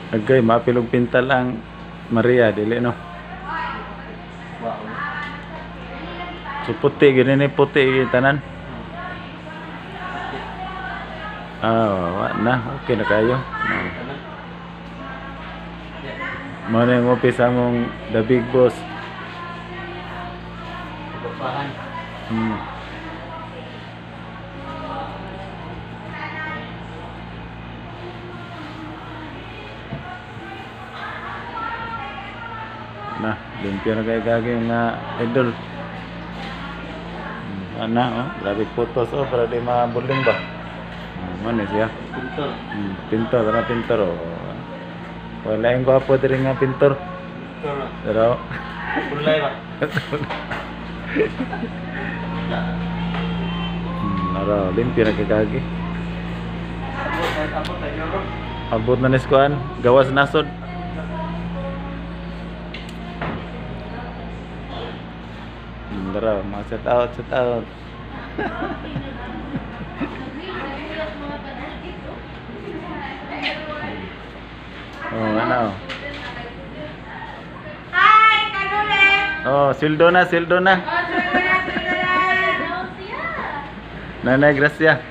Agay, mapilog pintal ang Maria, dili no? Wow. So puti, ganyan ni puti, tanan. Wala na, okay na kayo. Muna yung office among the big boss. Babahan. Nah, limpyo na kayo gagawin nga idol. Grabe photos para di mabuling ba? Mana siya? Pintor. Pintor, karena pintor wala yung gwapo din nga pintor. Pintor. Pero Kulay ba? nara, limpyo na kayo gagawin. Abot tayo ro. Abot na niskuan, gawas nasod. Dara, mga set out, set out. Ano? Hi, Kanule! Sildo na, sildo na. Nanay Gracia.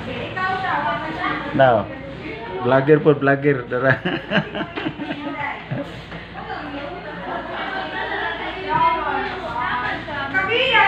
Ikaw siya, wala siya. Now, vlogger po, vlogger. Dara. Kabiya,